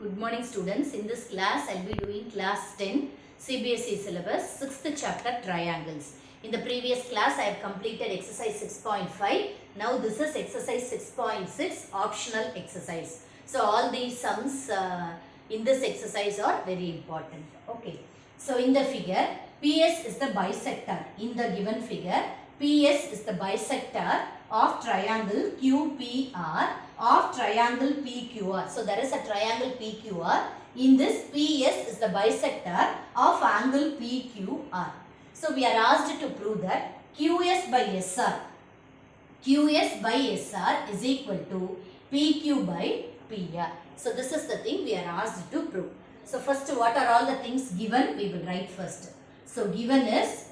Good morning students. In this class, I will be doing class 10 CBSE syllabus 6th chapter triangles. In the previous class, I have completed exercise 6.5. Now this is exercise 6.6 optional exercise. So all these sums in this exercise are very important. Okay. So in the figure, PS is the bisector. In the given figure, PS is the bisector of triangle QPR of triangle PQR. So there is a triangle PQR. In this, PS is the bisector of angle PQR. So we are asked to prove that QS by SR is equal to PQ by PR. So this is the thing we are asked to prove. So first, what are all the things given? We will write first. So given is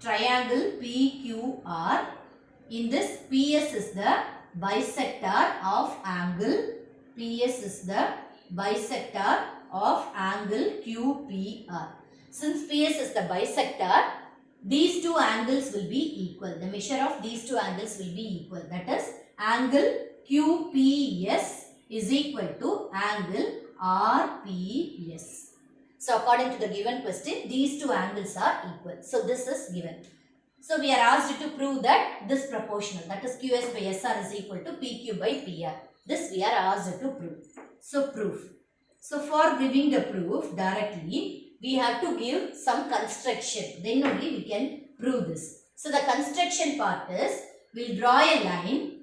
triangle PQR. In this, PS is the bisector of angle. PS is the bisector of angle QPR. Since PS is the bisector, these two angles will be equal. The measure of these two angles will be equal. That is, angle QPS is equal to angle RPS. So according to the given question, these two angles are equal. So this is given. So we are asked to prove that this proportional, that is QS by SR is equal to PQ by PR. This we are asked to prove. So proof. So for giving the proof directly, we have to give some construction. Then only we can prove this. So the construction part is, we'll draw a line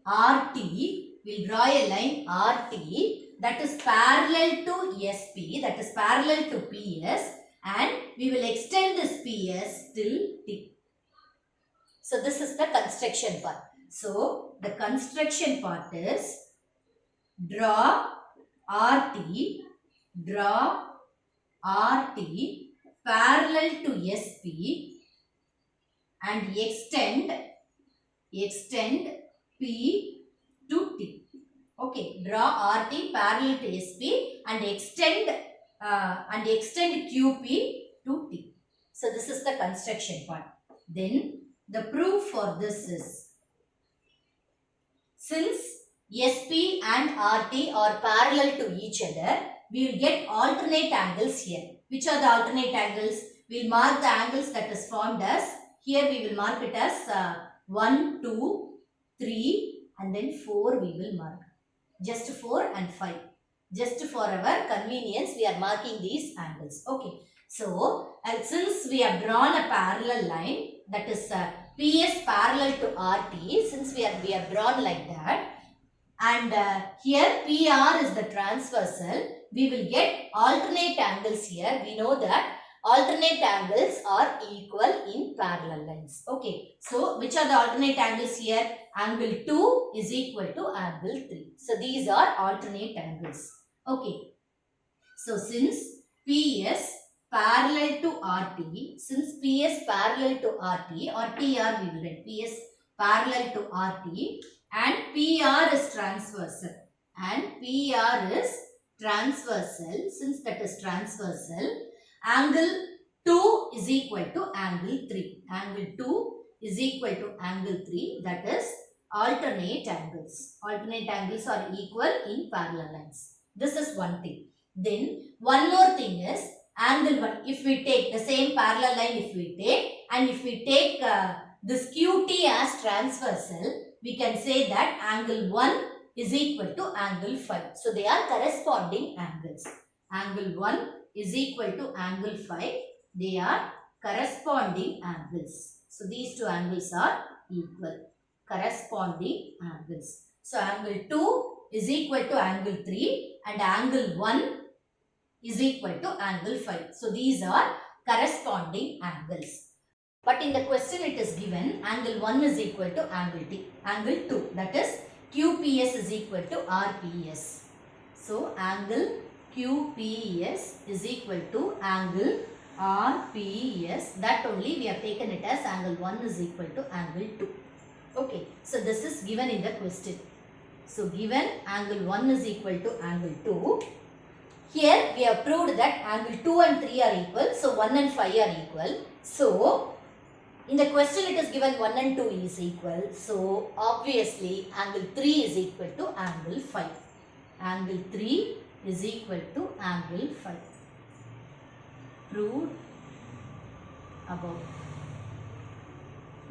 RT. We'll draw a line RT that is parallel to SP, that is parallel to PS, and we will extend this PS till T. So this is the construction part. So the construction part is, draw RT parallel to SP and extend P to T. Okay, draw RT parallel to SP and extend QP to T. So this is the construction part. Then the proof for this is, since SP and RT are parallel to each other, we will get alternate angles here. Which are the alternate angles? We will mark the angles that is formed as, here we will mark it as 1, 2, 3 and then 4 we will mark. Just 4 and 5. Just for our convenience, we are marking these angles. Okay. So, since we have drawn a parallel line, that is PS parallel to RT, since we have drawn like that, and here PR is the transversal, we will get alternate angles here. We know that alternate angles are equal in parallel lines. Okay. So, which are the alternate angles here? Angle 2 is equal to angle 3. So, these are alternate angles. Okay. So, since PS parallel to RT, since PS parallel to RT or TR we will write PS parallel to RT and PR is transversal. And PR is transversal. Since that is transversal, angle 2 is equal to angle 3. Angle 2 is equal to angle 3. That is alternate angles. Alternate angles are equal in parallel lines. This is one thing. Then one more thing is angle 1. If we take the same parallel line, if we take this QT as transversal, we can say that angle 1 is equal to angle 5. So they are corresponding angles. Angle 1 is equal to angle 5. They are corresponding angles. So these two angles are equal. Corresponding angles. So angle 2 is equal to angle 3 and angle 1 is equal to angle 5. So these are corresponding angles. But in the question it is given angle 1 is equal to angle T. Angle 2, that is QPS is equal to RPS. So angle QPS is equal to angle RPS. That only we have taken it as angle 1 is equal to angle 2. Okay. So this is given in the question. So given angle 1 is equal to angle 2. Here we have proved that angle 2 and 3 are equal. So 1 and 5 are equal. So in the question it is given 1 and 2 is equal. So obviously angle 3 is equal to angle 5. angle 3 is equal to angle 5. Proved above.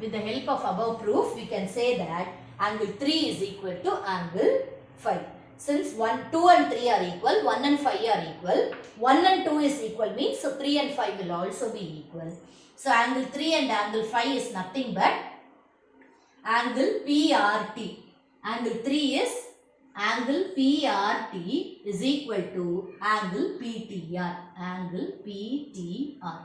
With the help of above proof, we can say that angle 3 is equal to angle 5. Since 2 and 3 are equal, 1 and 5 are equal, 1 and 2 is equal means so 3 and 5 will also be equal. So angle 3 and angle 5 is nothing but angle PRT. Angle 3 is angle PRT is equal to angle PTR. Angle PTR.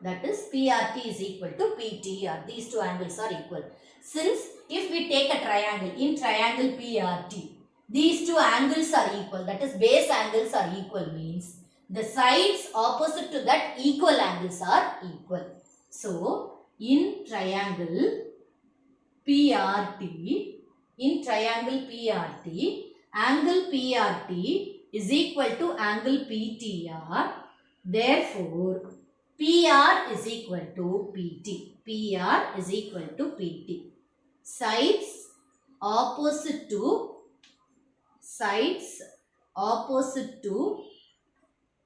That is PRT is equal to PTR. These two angles are equal. Since if we take a triangle, in triangle PRT, these two angles are equal. That is base angles are equal means the sides opposite to that equal angles are equal. So in triangle PRT, angle PRT is equal to angle PTR. Therefore, PR is equal to PT. PR is equal to PT. Sides opposite to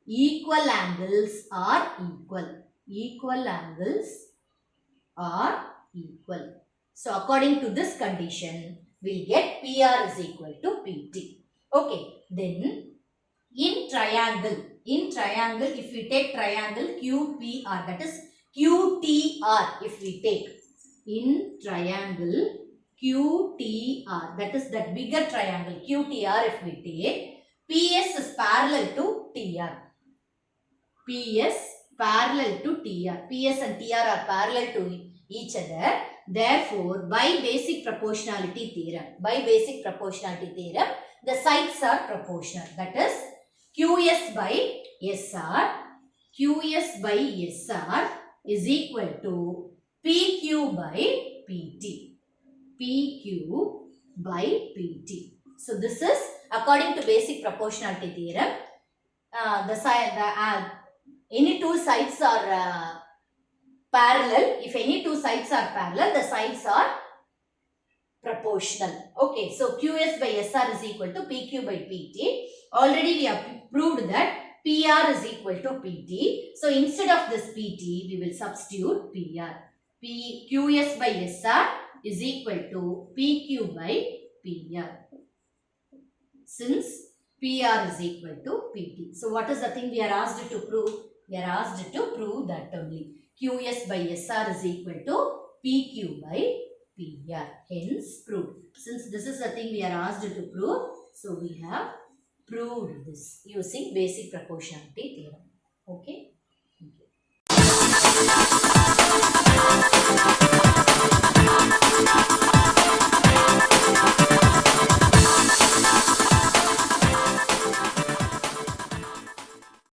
equal angles are equal. Equal angles are equal. So according to this condition, we'll get PR is equal to PT. Okay, then in triangle, if we take triangle QPR, that is QTR, if we take in triangle QTR, that is that bigger triangle QTR, if we take, PS is parallel to TR. PS parallel to TR. PS and TR are parallel to each other. Therefore, by basic proportionality theorem, the sides are proportional. That is QS by SR is equal to PQ by PT. PQ by PT. So this is according to basic proportionality theorem. Any two sides are parallel. If any two sides are parallel, the sides are proportional. Okay, so QS by SR is equal to PQ by PT. Already we have proved that PR is equal to PT. So instead of this PT, we will substitute PR. QS by SR is equal to PQ by PR. Since PR is equal to PT. So what is the thing we are asked to prove? We are asked to prove that only. QS by SR is equal to PQ by PR. Hence proved. Since this is the thing we are asked to prove, so we have proved this using basic proportionality theorem.